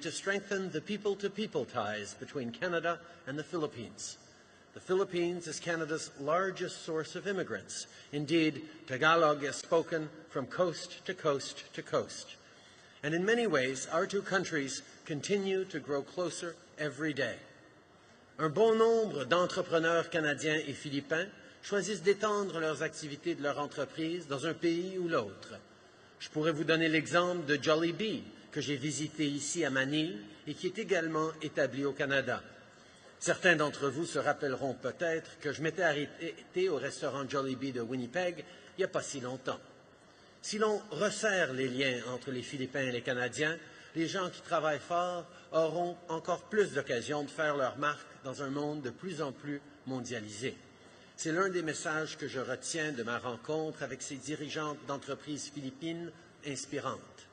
to strengthen the people-to-people ties between Canada and the Philippines. The Philippines is Canada's largest source of immigrants. Indeed, Tagalog is spoken from coast to coast to coast. And in many ways, our two countries continue to grow closer every day. Un bon nombre d'entrepreneurs canadiens et philippins choisissent d'étendre leurs activités de leur entreprise dans un pays ou l'autre. Je pourrais vous donner l'exemple de Jollibee, que j'ai visité ici à Manille et qui est également établi au Canada. Certains d'entre vous se rappelleront peut-être que je m'étais arrêté au restaurant Jollibee de Winnipeg il n'y a pas si longtemps. Si l'on resserre les liens entre les Philippins et les Canadiens, les gens qui travaillent fort auront encore plus d'occasions de faire leur marque dans un monde de plus en plus mondialisé. C'est l'un des messages que je retiens de ma rencontre avec ces dirigeantes d'entreprises philippines inspirantes.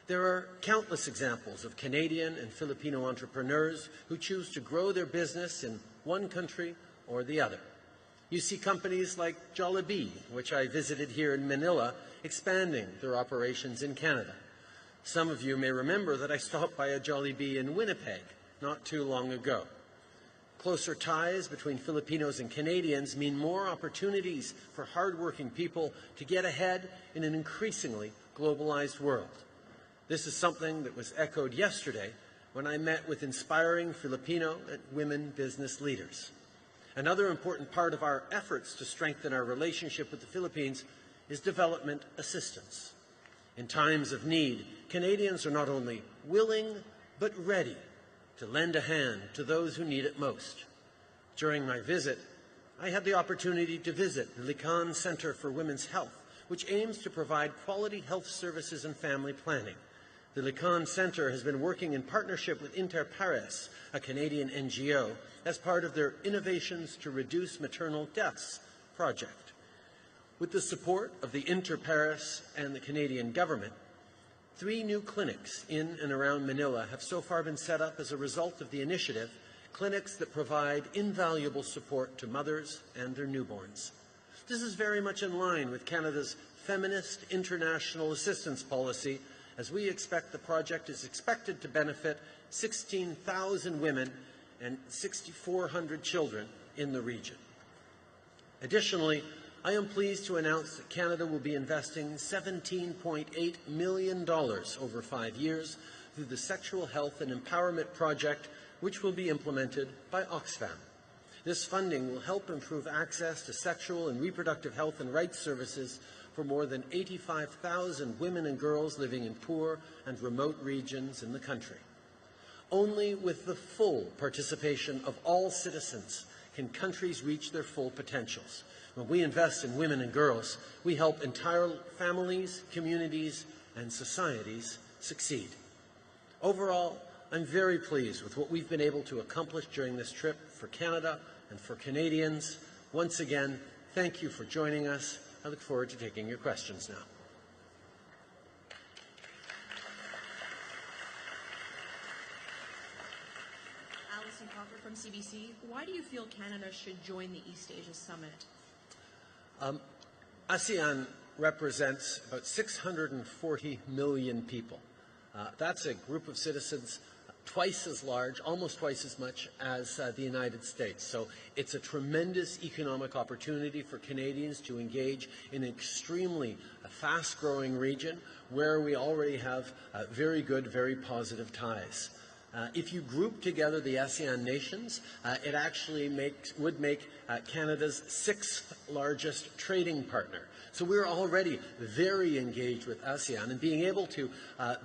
There are countless examples of Canadian and Filipino entrepreneurs who choose to grow their business in one country or the other. You see companies like Jollibee, which I visited here in Manila, expanding their operations in Canada. Some of you may remember that I stopped by a Jollibee in Winnipeg not too long ago. Closer ties between Filipinos and Canadians mean more opportunities for hardworking people to get ahead in an increasingly globalized world. This is something that was echoed yesterday when I met with inspiring Filipino and women business leaders. Another important part of our efforts to strengthen our relationship with the Philippines is development assistance. In times of need, Canadians are not only willing but ready to lend a hand to those who need it most. During my visit, I had the opportunity to visit the Lican Center for Women's Health, which aims to provide quality health services and family planning. The Lican Center has been working in partnership with Inter Pares, a Canadian NGO, as part of their Innovations to Reduce Maternal Deaths project. With the support of the Inter Pares and the Canadian government, 3 new clinics in and around Manila have so far been set up as a result of the initiative, clinics that provide invaluable support to mothers and their newborns. This is very much in line with Canada's feminist international assistance policy, as we expect the project is expected to benefit 16,000 women and 6,400 children in the region. Additionally, I am pleased to announce that Canada will be investing $17.8 million over 5 years through the Sexual Health and Empowerment Project, which will be implemented by Oxfam. This funding will help improve access to sexual and reproductive health and rights services for more than 85,000 women and girls living in poor and remote regions in the country. Only with the full participation of all citizens can countries reach their full potentials. When we invest in women and girls, we help entire families, communities, and societies succeed. Overall, I'm very pleased with what we've been able to accomplish during this trip for Canada and for Canadians. Once again, thank you for joining us. I look forward to taking your questions now. From CBC, why do you feel Canada should join the East Asia Summit? Asean represents about 640 million people. That's a group of citizens twice as large, almost twice as much as the United States. So it's a tremendous economic opportunity for Canadians to engage in an extremely fast-growing region where we already have very good, very positive ties. If you group together the ASEAN nations, it actually would make Canada's 6th largest trading partner. So we're already very engaged with ASEAN, and being able to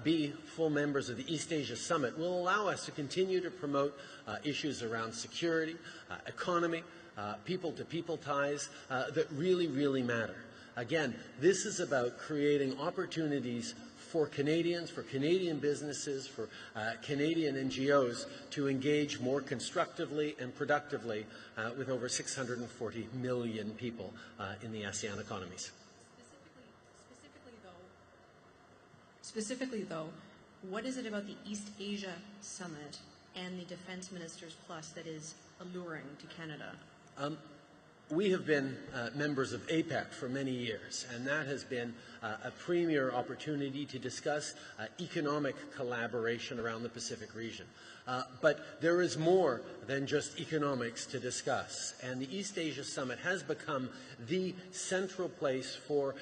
be full members of the East Asia Summit will allow us to continue to promote issues around security, economy, people-to-people ties that really, really matter. Again, this is about creating opportunities for Canadians, for Canadian businesses, for Canadian NGOs to engage more constructively and productively with over 640 million people in the ASEAN economies. Specifically though, what is it about the East Asia Summit and the Defense Ministers Plus that is alluring to Canada? We have been members of APEC for many years, and that has been a premier opportunity to discuss economic collaboration around the Pacific region. But there is more than just economics to discuss, and the East Asia Summit has become the central place for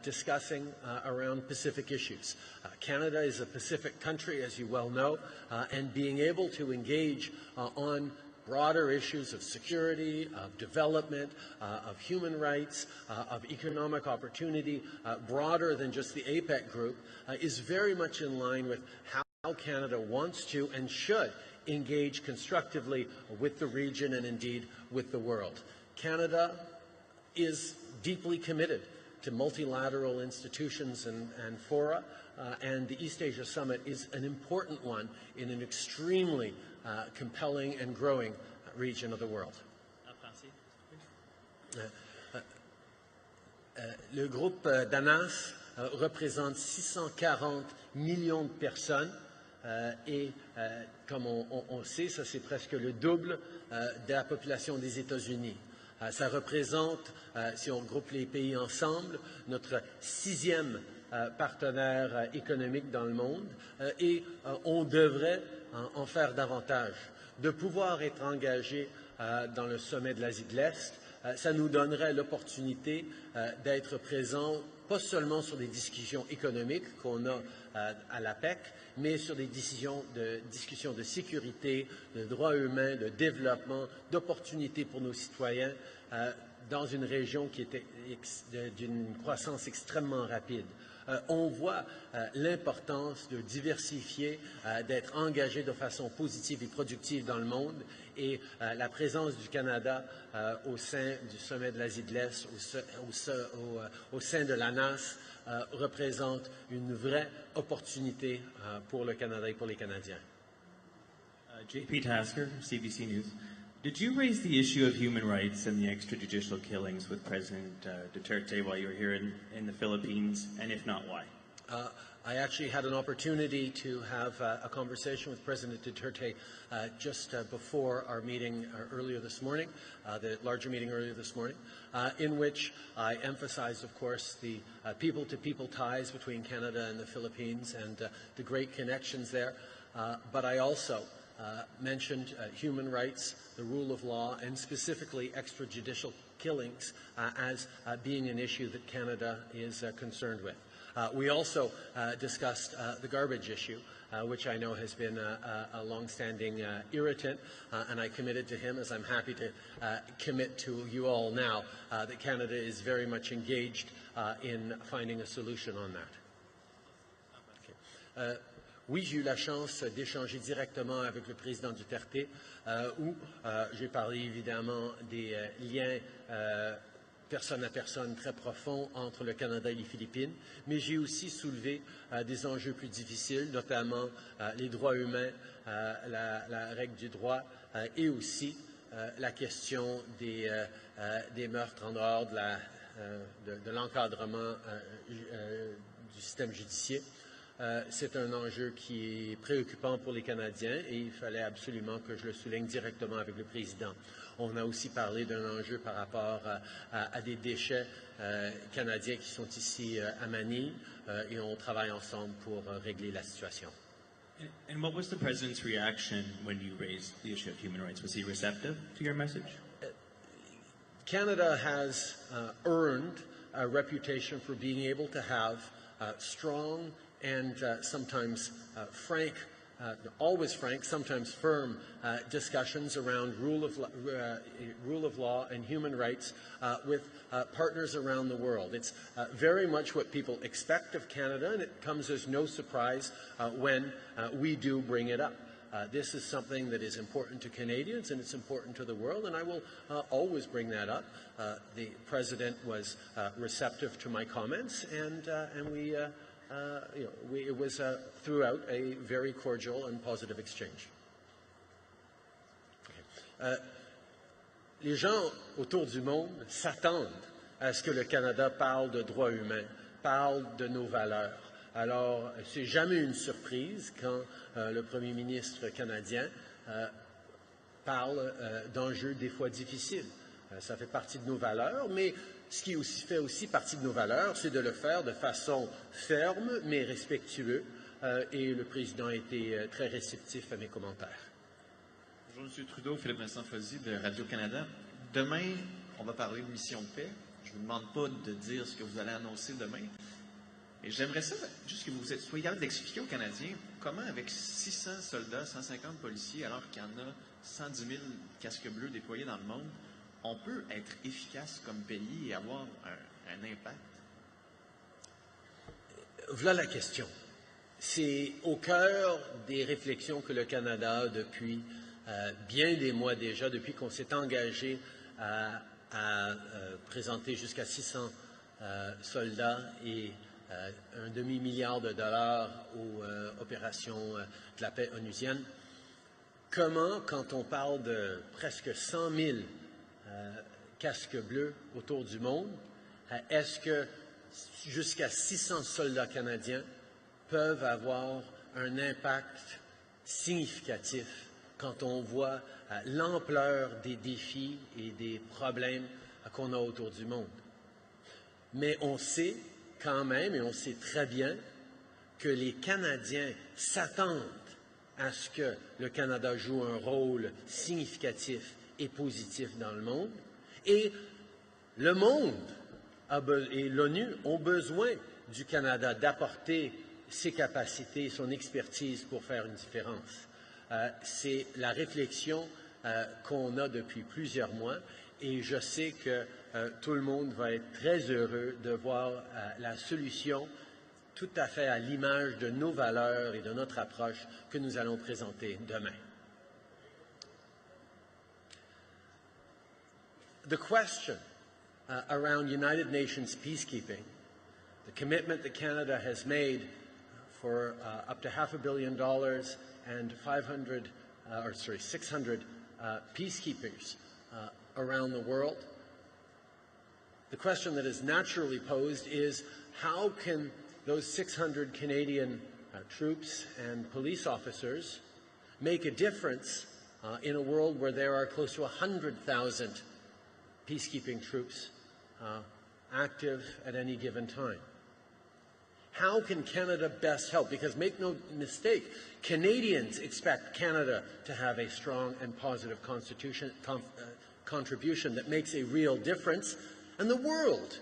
discussing around Pacific issues. Canada is a Pacific country, as you well know, and being able to engage on broader issues of security, of development, of human rights, of economic opportunity, broader than just the APEC group, is very much in line with how Canada wants to and should engage constructively with the region and indeed with the world. Canada is deeply committed to multilateral institutions and fora, and the East Asia Summit is an important one in an extremely compelling and growing region of the world. Le groupe d'ANAS représente 640 millions de personnes et comme on sait, ça c'est presque le double de la population des États-Unis. Ça représente, si on regroupe les pays ensemble, notre 6e partenaire économique dans le monde et on devrait en faire davantage. De pouvoir être engagé dans le sommet de l'Asie de l'Est, ça nous donnerait l'opportunité d'être présents pas seulement sur des discussions économiques qu'on a à l'APEC, mais sur des discussions de sécurité, de droits humains, de développement, d'opportunités pour nos citoyens dans une région qui était d'une croissance extrêmement rapide. On voit l'importance de diversifier, d'être engagé de façon positive et productive dans le monde et la présence du Canada au sein du sommet de l'Asie de l'Est, au sein de l'ANAS, représente une vraie opportunité pour le Canada et pour les Canadiens. JP Tasker, CBC News. Did you raise the issue of human rights and the extrajudicial killings with President Duterte while you were here in the Philippines, and if not, why? I actually had an opportunity to have a conversation with President Duterte just before our meeting earlier this morning, the larger meeting earlier this morning, in which I emphasized, of course, the people-to-people ties between Canada and the Philippines and the great connections there. But I also mentioned human rights, the rule of law, and specifically extrajudicial killings as being an issue that Canada is concerned with. We also discussed the garbage issue, which I know has been a long-standing irritant, and I committed to him, as I'm happy to commit to you all now, that Canada is very much engaged in finding a solution on that. Okay. Oui, j'ai eu la chance d'échanger directement avec le président Duterte, où j'ai parlé évidemment des liens personne à personne très profonds entre le Canada et les Philippines, mais j'ai aussi soulevé des enjeux plus difficiles, notamment les droits humains, la règle du droit et aussi la question des meurtres en dehors de l'encadrement du système judiciaire. C'est un enjeu qui est préoccupant pour les Canadiens et il fallait absolument que je le souligne directement avec le président. On a aussi parlé d'un enjeu par rapport à des déchets canadiens qui sont ici à Manille et on travaille ensemble pour régler la situation. And what was the President's reaction when you raised the issue of human rights? Was he receptive to your message? Canada has earned a reputation for being able to have strong and sometimes frank, always frank, sometimes firm discussions around rule of law and human rights with partners around the world. It's very much what people expect of Canada, and it comes as no surprise when we do bring it up. This is something that is important to Canadians and it's important to the world, and I will always bring that up. The President was receptive to my comments, and it was throughout a very cordial and positive exchange. Okay. Les gens autour du monde s'attendent à ce que le Canada parle de droits humains, parle de nos valeurs. Alors, c'est jamais une surprise quand le Premier ministre canadien parle d'enjeux des fois difficiles. Ça fait partie de nos valeurs, mais ce qui fait aussi partie de nos valeurs, c'est de le faire de façon ferme, mais respectueuse. Et le président a été très réceptif à mes commentaires. Bonjour, M. Trudeau, Philippe Vincent Fozzi de Radio-Canada. Demain, on va parler de mission de paix. Je ne vous demande pas de dire ce que vous allez annoncer demain. Et j'aimerais ça, juste que vous soyez capable d'expliquer aux Canadiens comment, avec 600 soldats, 150 policiers, alors qu'il y en a 110 000 casques bleus déployés dans le monde, on peut être efficace comme pays et avoir un impact? Voilà la question. C'est au cœur des réflexions que le Canada a depuis bien des mois déjà, depuis qu'on s'est engagé à présenter jusqu'à 600 soldats et un demi-milliard de dollars aux opérations de la paix onusienne. Comment, quand on parle de presque 100 000 casques bleus autour du monde, est-ce que jusqu'à 600 soldats canadiens peuvent avoir un impact significatif quand on voit l'ampleur des défis et des problèmes qu'on a autour du monde? Mais on sait quand même, et on sait très bien, que les Canadiens s'attendent à ce que le Canada joue un rôle significatif et positif dans le monde. Et le monde et l'ONU ont besoin du Canada d'apporter ses capacités, son expertise pour faire une différence. C'est la réflexion qu'on a depuis plusieurs mois et je sais que tout le monde va être très heureux de voir la solution tout à fait à l'image de nos valeurs et de notre approche que nous allons présenter demain. The question around United Nations peacekeeping, the commitment that Canada has made for up to $500 million and 600 peacekeepers around the world. The question that is naturally posed is how can those 600 Canadian troops and police officers make a difference in a world where there are close to 100,000 peacekeeping troops active at any given time? How can Canada best help? Because make no mistake, Canadians expect Canada to have a strong and positive contribution that makes a real difference, and the world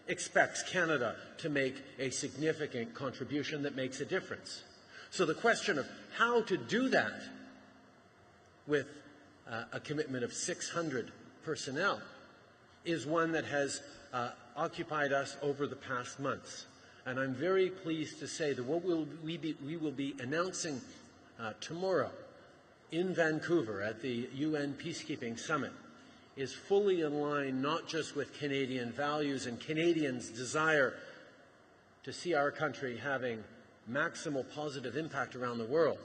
expects Canada to make a significant contribution that makes a difference. So the question of how to do that with a commitment of 600 personnel is one that has occupied us over the past months. And I'm very pleased to say that what we will be announcing tomorrow in Vancouver at the UN Peacekeeping Summit is fully in line not just with Canadian values and Canadians' desire to see our country having maximal positive impact around the world,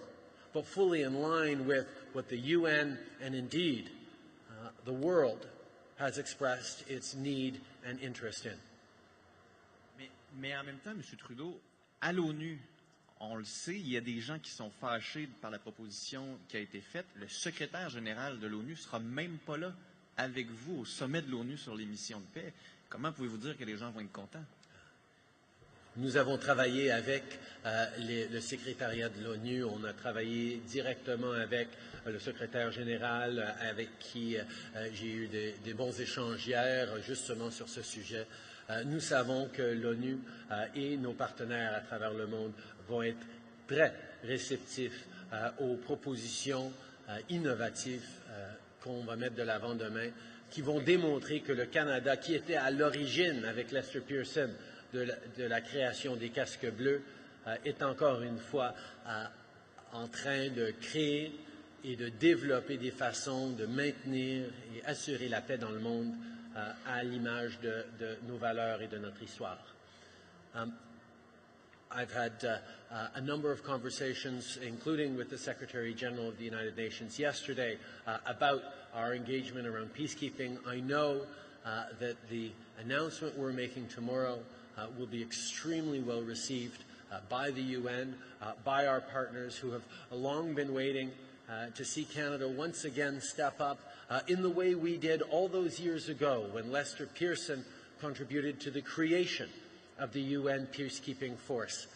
but fully in line with what the UN and indeed the world has expressed its need and interest in. Mais en même temps, M. Trudeau, à l'ONU, on le sait, il y a des gens qui sont fâchés par la proposition qui a été faite. Le secrétaire général de l'ONU ne sera même pas là avec vous au sommet de l'ONU sur les missions de paix. Comment pouvez-vous dire que les gens vont être contents? Nous avons travaillé avec le secrétariat de l'ONU. On a travaillé directement avec le secrétaire général, avec qui j'ai eu des bons échanges hier, justement sur ce sujet. Nous savons que l'ONU et nos partenaires à travers le monde vont être très réceptifs aux propositions innovatives qu'on va mettre de l'avant demain, qui vont démontrer que le Canada, qui était à l'origine avec Lester Pearson de la création des casques bleus, est encore une fois en train de créer et de développer des façons de maintenir et assurer la paix dans le monde à l'image de nos valeurs et de notre histoire. I've had a number of conversations, including with the Secretary General of the United Nations yesterday, about our engagement around peacekeeping. I know that the announcement we're making tomorrow will be extremely well received by the UN, by our partners who have long been waiting to see Canada once again step up in the way we did all those years ago when Lester Pearson contributed to the creation of the UN peacekeeping force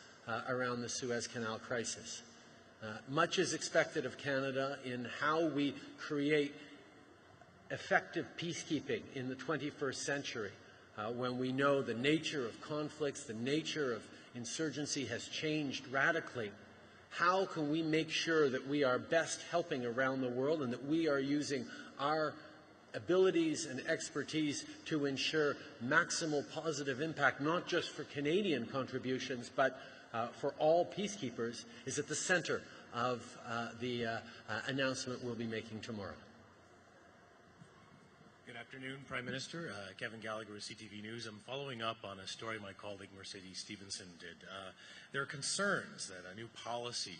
around the Suez Canal crisis. Much is expected of Canada in how we create effective peacekeeping in the 21st century, when we know the nature of conflicts, the nature of insurgency has changed radically. How can we make sure that we are best helping around the world and that we are using our abilities and expertise to ensure maximal positive impact, not just for Canadian contributions, but for all peacekeepers, is at the center of the announcement we'll be making tomorrow. Good afternoon, Prime Minister. Kevin Gallagher with CTV News. I'm following up on a story my colleague Mercedes Stevenson did. There are concerns that a new policy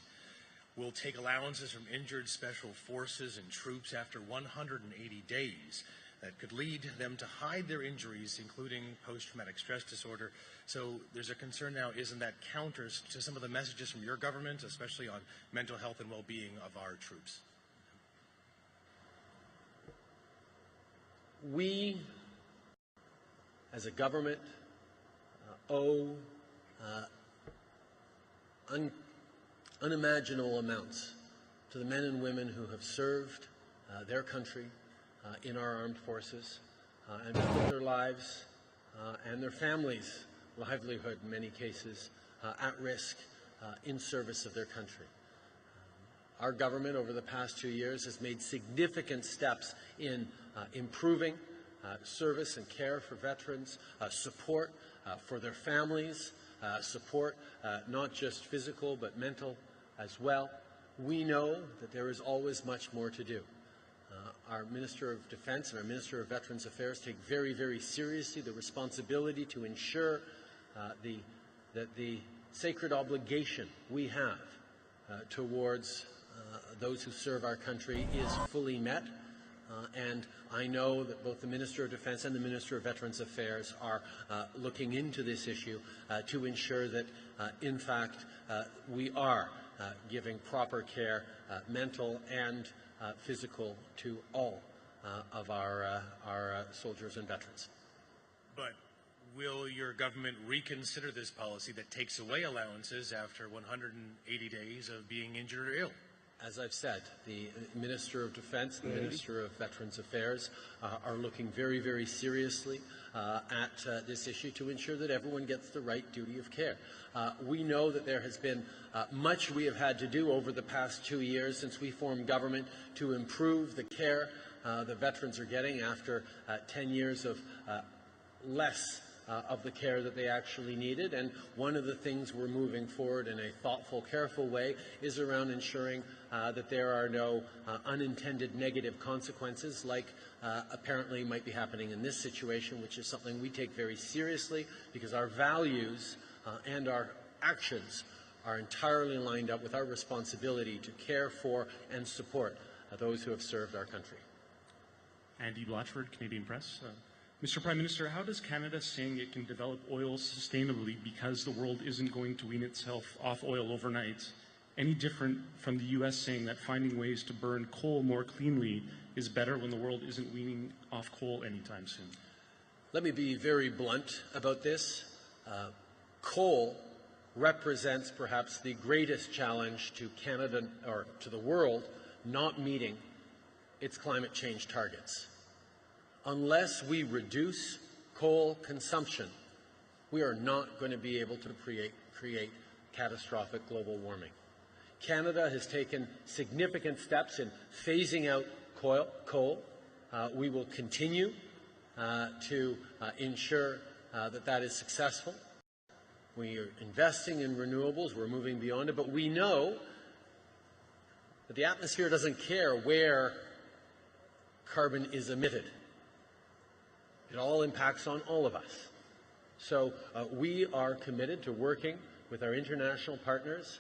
will take allowances from injured special forces and troops after 180 days that could lead them to hide their injuries, including post-traumatic stress disorder. So there's a concern now, isn't that counters to some of the messages from your government, especially on mental health and well-being of our troops? We, as a government, owe unimaginable amounts to the men and women who have served their country in our armed forces and put their lives and their families' livelihood, in many cases, at risk in service of their country. Our government over the past 2 years has made significant steps in improving service and care for veterans, support for their families, support not just physical but mental as well. We know that there is always much more to do. Our Minister of Defence and our Minister of Veterans Affairs take very, very seriously the responsibility to ensure that the sacred obligation we have towards those who serve our country is fully met. And I know that both the Minister of Defence and the Minister of Veterans Affairs are looking into this issue to ensure that, in fact, we are giving proper care, mental and physical, to all of our soldiers and veterans. But will your government reconsider this policy that takes away allowances after 180 days of being injured or ill? As I've said, the Minister of Defence and the Minister of Veterans Affairs are looking very, very seriously at this issue to ensure that everyone gets the right duty of care. We know that there has been much we have had to do over the past 2 years since we formed government to improve the care the veterans are getting after 10 years of less of the care that they actually needed. And one of the things we're moving forward in a thoughtful, careful way is around ensuring that there are no unintended negative consequences like apparently might be happening in this situation, which is something we take very seriously because our values and our actions are entirely lined up with our responsibility to care for and support those who have served our country. Andy Blatchford, Canadian Press. Mr. Prime Minister, how does Canada saying it can develop oil sustainably because the world isn't going to wean itself off oil overnight any different from the U.S. saying that finding ways to burn coal more cleanly is better when the world isn't weaning off coal anytime soon? Let me be very blunt about this. Coal represents perhaps the greatest challenge to Canada or to the world not meeting its climate change targets. Unless we reduce coal consumption, we are not going to be able to create catastrophic global warming. Canada has taken significant steps in phasing out coal. We will continue to ensure that is successful. We are investing in renewables. We're moving beyond it. But we know that the atmosphere doesn't care where carbon is emitted. It all impacts on all of us. So we are committed to working with our international partners,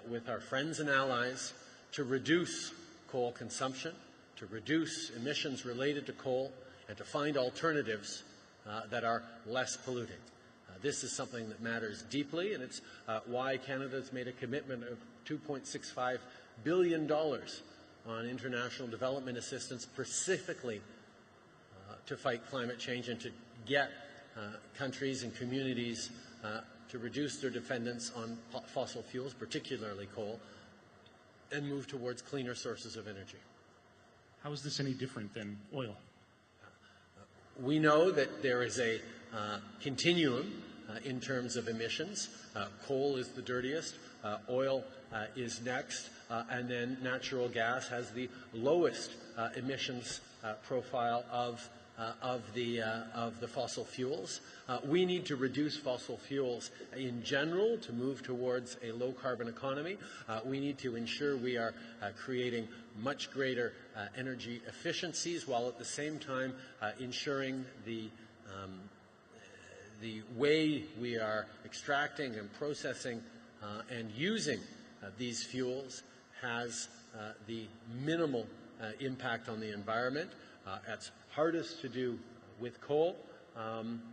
with our friends and allies, to reduce coal consumption, to reduce emissions related to coal, and to find alternatives that are less polluting. This is something that matters deeply, and it's why Canada has made a commitment of $2.65 billion on international development assistance specifically to fight climate change and to get countries and communities to reduce their dependence on fossil fuels, particularly coal, and move towards cleaner sources of energy. How is this any different than oil? We know that there is a continuum in terms of emissions. Coal is the dirtiest, oil is next, and then natural gas has the lowest emissions profile of the fossil fuels. We need to reduce fossil fuels in general to move towards a low-carbon economy. We need to ensure we are creating much greater energy efficiencies while at the same time ensuring the way we are extracting and processing and using these fuels has the minimal impact on the environment. It's hardest to do with coal,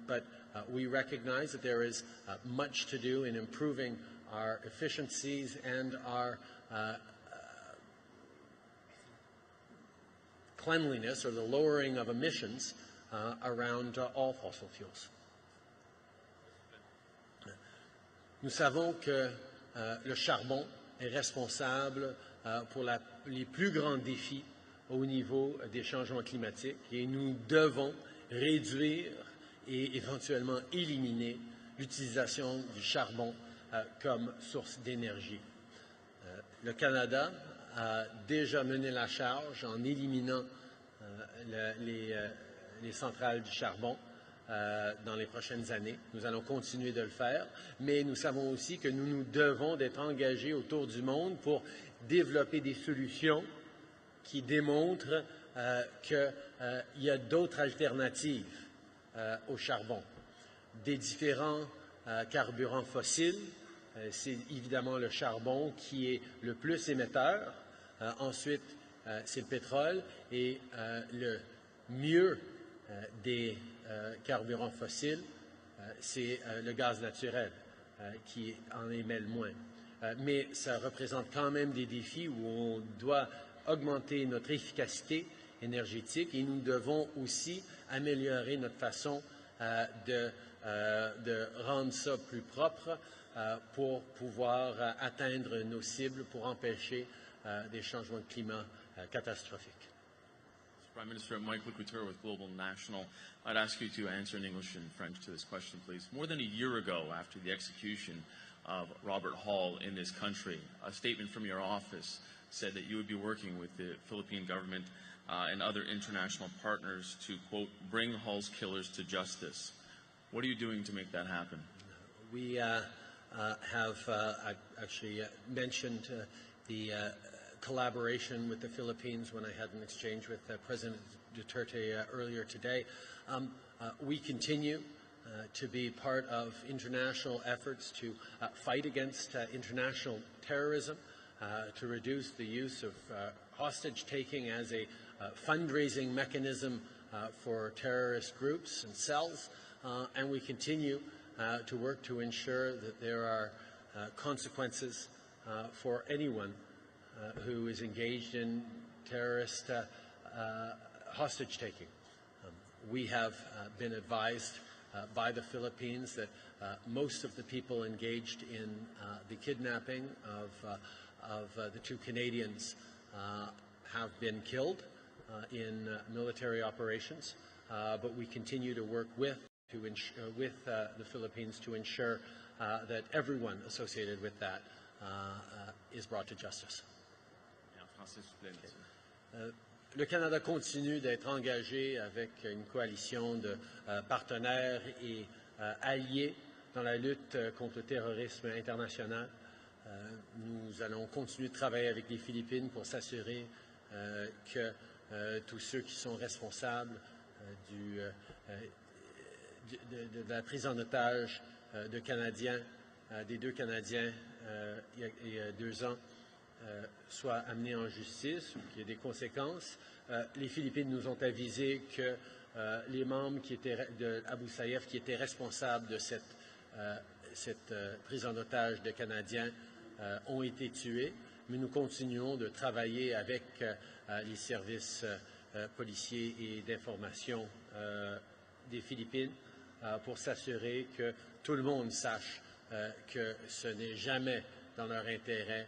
but we recognize that there is much to do in improving our efficiencies and our cleanliness or the lowering of emissions around all fossil fuels. Nous savons que le charbon est responsable pour les plus grands défis au niveau des changements climatiques et nous devons réduire et éventuellement éliminer l'utilisation du charbon comme source d'énergie. Le Canada a déjà mené la charge en éliminant les centrales du charbon dans les prochaines années. Nous allons continuer de le faire, mais nous savons aussi que nous nous devons d'être engagés autour du monde pour développer des solutions qui démontrent qu'il y a d'autres alternatives au charbon. Des différents carburants fossiles, c'est évidemment le charbon qui est le plus émetteur. Ensuite, c'est le pétrole et le mieux des carburants fossiles, c'est le gaz naturel qui en émet le moins. Mais ça représente quand même des défis où on doit augmenter notre efficacité énergétique et nous devons aussi améliorer notre façon de rendre ça plus propre pour pouvoir atteindre nos cibles pour empêcher des changements de climat catastrophiques. Prime Minister, Mike Couture with Global National. I'd ask you to answer in English and French to this question, please. More than a year ago, after the execution of Robert Hall in this country, a statement from your office said that you would be working with the Philippine government and other international partners to, quote, bring Hall's killers to justice. What are you doing to make that happen? We have actually mentioned the collaboration with the Philippines when I had an exchange with President Duterte earlier today. We continue to be part of international efforts to fight against international terrorism, to reduce the use of hostage-taking as a fundraising mechanism for terrorist groups and cells, and we continue to work to ensure that there are consequences for anyone who is engaged in terrorist hostage-taking. We have been advised by the Philippines that most of the people engaged in the kidnapping of the two Canadians have been killed in military operations, but we continue to work with the Philippines to ensure that everyone associated with that is brought to justice. Le Canada continue d'être engagé avec une coalition de partenaires et alliés dans la lutte contre le terrorisme international. Nous allons continuer de travailler avec les Philippines pour s'assurer que tous ceux qui sont responsables de la prise en otage de Canadiens, des deux Canadiens il y a 2 ans, soient amenés en justice ou qu'il y ait des conséquences. Les Philippines nous ont avisé que les membres de Abu Sayyaf qui étaient responsables de cette prise en otage de Canadiens ont été tués mais nous continuons de travailler avec les services policiers et d'information des Philippines pour s'assurer que tout le monde sache que ce n'est jamais dans leur intérêt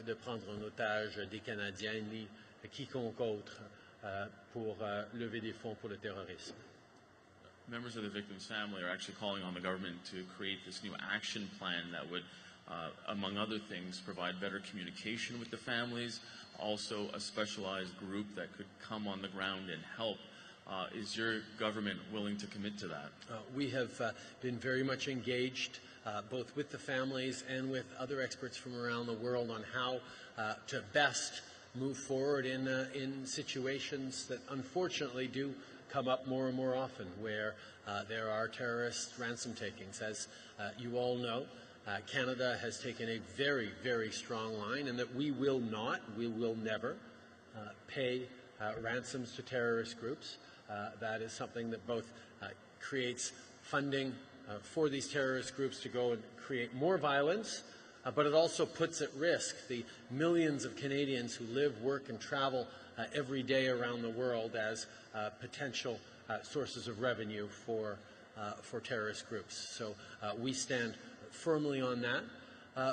de prendre en otage des Canadiens ni quiconque autre pour lever des fonds pour le terrorisme. Members of the victim's family are actually calling on the government to create this new action plan that would, among other things, provide better communication with the families, also a specialized group that could come on the ground and help. Is your government willing to commit to that? We have been very much engaged both with the families and with other experts from around the world on how to best move forward in situations that unfortunately do come up more and more often, where there are terrorist ransom takings. As you all know, Canada has taken a very, very strong line, and that we will never pay ransoms to terrorist groups. That is something that both creates funding for these terrorist groups to go and create more violence, but it also puts at risk the millions of Canadians who live, work, and travel every day around the world as potential sources of revenue for terrorist groups. So we stand firmly on that.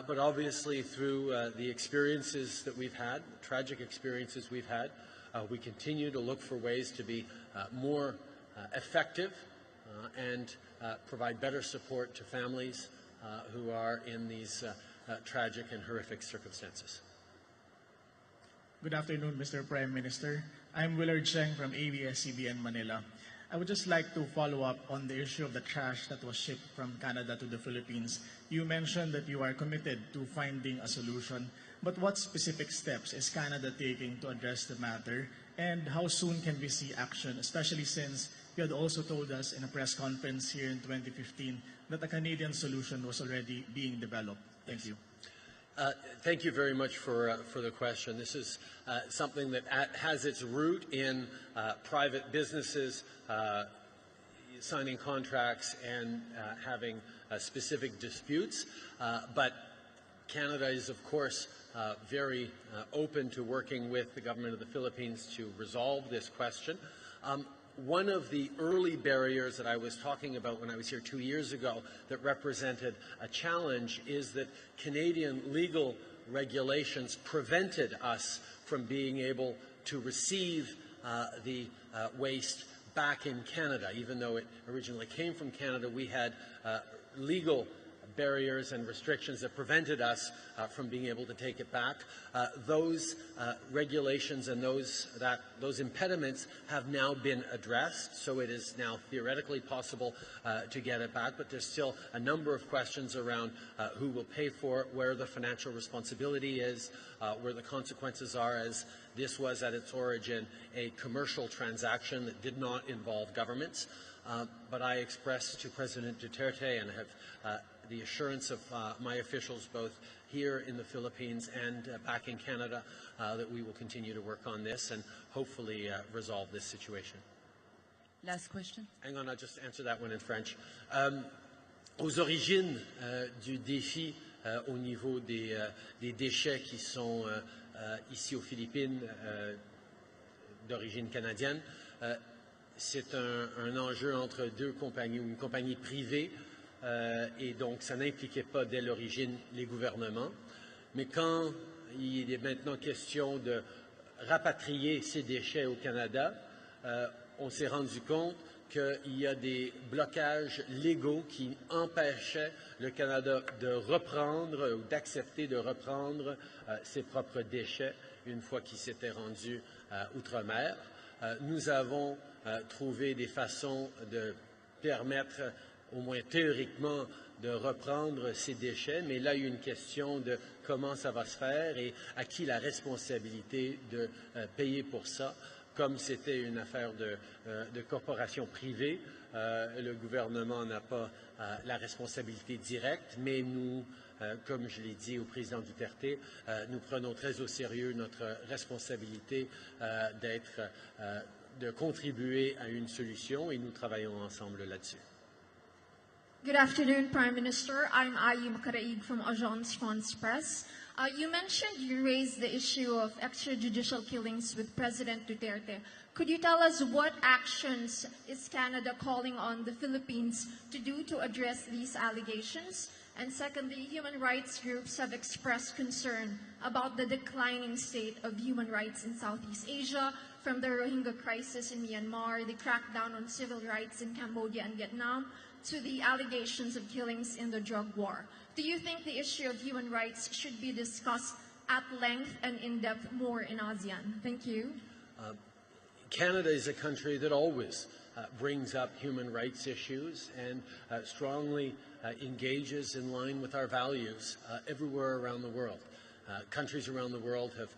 But obviously through the experiences that we've had, tragic experiences we've had, we continue to look for ways to be more effective and provide better support to families who are in these tragic and horrific circumstances. Good afternoon, Mr. Prime Minister. I'm Willard Cheng from ABS-CBN Manila. I would just like to follow up on the issue of the trash that was shipped from Canada to the Philippines. You mentioned that you are committed to finding a solution, but what specific steps is Canada taking to address the matter, and how soon can we see action, especially since you had also told us in a press conference here in 2015 that a Canadian solution was already being developed? Thank you. Thank you very much for the question. This is something that has its root in private businesses signing contracts and having specific disputes, but Canada is, of course, very open to working with the government of the Philippines to resolve this question. One of the early barriers that I was talking about when I was here 2 years ago that represented a challenge is that Canadian legal regulations prevented us from being able to receive the waste back in Canada. Even though it originally came from Canada, we had legal barriers and restrictions that prevented us from being able to take it back. Those regulations and those impediments have now been addressed, so it is now theoretically possible to get it back, but there's still a number of questions around who will pay for it, where the financial responsibility is, where the consequences are, as this was at its origin a commercial transaction that did not involve governments. But I expressed to President Duterte and have the assurance of my officials both here in the Philippines and back in Canada that we will continue to work on this and hopefully resolve this situation. Last question. Hang on, I'll just answer that one in French. Aux origines du défi au niveau des déchets qui sont ici aux Philippines d'origine canadienne, c'est un enjeu entre deux compagnies, ou une compagnie privée, et donc ça n'impliquait pas dès l'origine les gouvernements. Mais quand il est maintenant question de rapatrier ces déchets au Canada, on s'est rendu compte qu'il y a des blocages légaux qui empêchaient le Canada de reprendre ou d'accepter de reprendre ses propres déchets une fois qu'il s'était rendu outre-mer. Nous avons trouvé des façons de permettre, au moins théoriquement, de reprendre ces déchets, mais là, il y a une question de comment ça va se faire et à qui la responsabilité de payer pour ça. Comme c'était une affaire de corporation privée, le gouvernement n'a pas la responsabilité directe, mais nous, comme je l'ai dit au président Duterte, nous prenons très au sérieux notre responsabilité de contribuer à une solution et nous travaillons ensemble là-dessus. Good afternoon, Prime Minister. I'm Ayi Makaraig from Agence France Presse. You mentioned you raised the issue of extrajudicial killings with President Duterte. Could you tell us what actions is Canada calling on the Philippines to do to address these allegations? And secondly, human rights groups have expressed concern about the declining state of human rights in Southeast Asia, from the Rohingya crisis in Myanmar, the crackdown on civil rights in Cambodia and Vietnam, to the allegations of killings in the drug war. Do you think the issue of human rights should be discussed at length and in depth more in ASEAN? Thank you. Canada is a country that always brings up human rights issues and strongly engages in line with our values everywhere around the world. Countries around the world have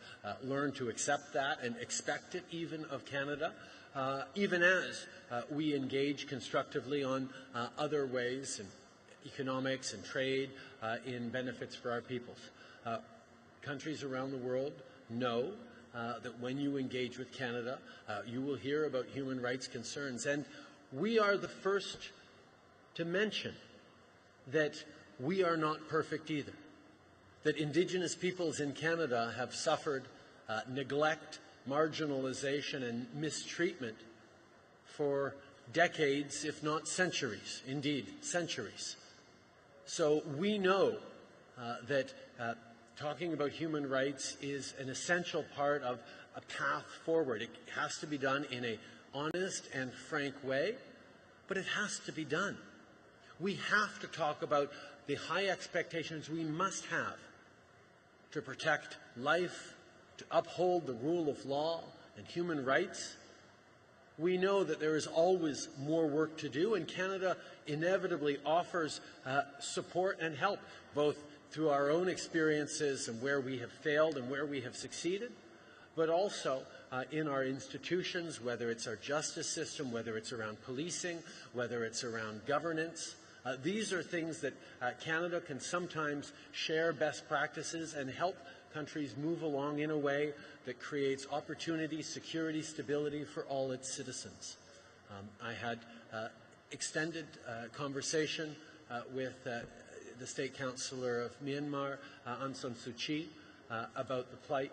learned to accept that and expect it even of Canada, even as we engage constructively on other ways in economics and trade in benefits for our peoples. Countries around the world know that when you engage with Canada, you will hear about human rights concerns. And we are the first to mention that we are not perfect either, that Indigenous peoples in Canada have suffered neglect, marginalization, and mistreatment for decades, if not centuries, indeed centuries. So we know that talking about human rights is an essential part of a path forward. It has to be done in an honest and frank way, but it has to be done. We have to talk about the high expectations we must have to protect life, to uphold the rule of law and human rights. We know that there is always more work to do, and Canada inevitably offers support and help, both through our own experiences and where we have failed and where we have succeeded, but also in our institutions, whether it's our justice system, whether it's around policing, whether it's around governance. These are things that Canada can sometimes share best practices and help countries move along in a way that creates opportunity, security, stability for all its citizens. I had extended conversation with the State Councillor of Myanmar, Aung San Suu Kyi, about the plight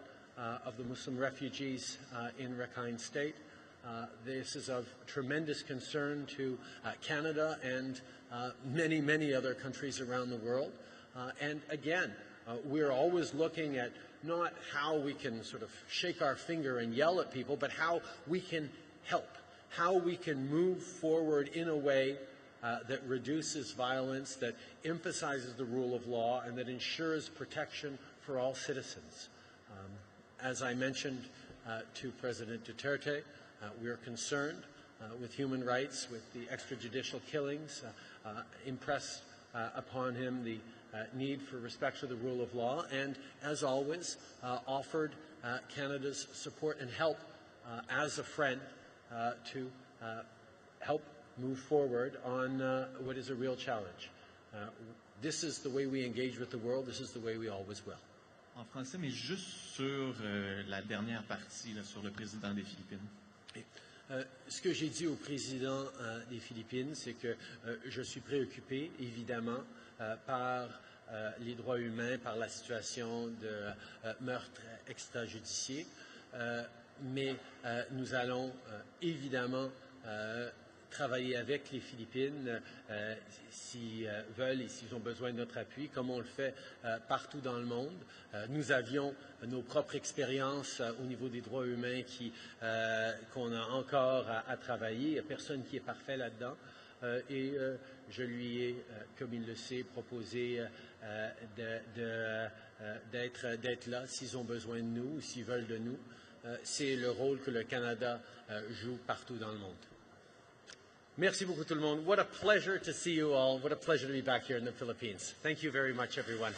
of the Muslim refugees in Rakhine State. This is of tremendous concern to Canada and many, many other countries around the world. And again, we're always looking at not how we can sort of shake our finger and yell at people, but how we can help, how we can move forward in a way that reduces violence, that emphasizes the rule of law, and that ensures protection for all citizens. As I mentioned to President Duterte, we are concerned with human rights, with the extrajudicial killings, impressed upon him the need for respect for the rule of law, and as always, offered Canada's support and help as a friend to help move forward on what is a real challenge. This is the way we engage with the world. This is the way we always will. En français, mais juste sur la dernière partie, là, sur le président des Philippines. Ce que j'ai dit au président des Philippines, c'est que je suis préoccupé, évidemment, par les droits humains, par la situation de meurtre extrajudiciaire, mais nous allons évidemment travailler avec les Philippines s'ils veulent et s'ils ont besoin de notre appui, comme on le fait partout dans le monde. Nous avions nos propres expériences au niveau des droits humains qu'on a encore à travailler. Il n'y a personne qui est parfait là-dedans. Et je lui ai, comme il le sait, proposé d'être là s'ils ont besoin de nous ou s'ils veulent de nous. C'est le rôle que le Canada joue partout dans le monde. Merci beaucoup tout le monde. What a pleasure to see you all. What a pleasure to be back here in the Philippines. Thank you very much, everyone.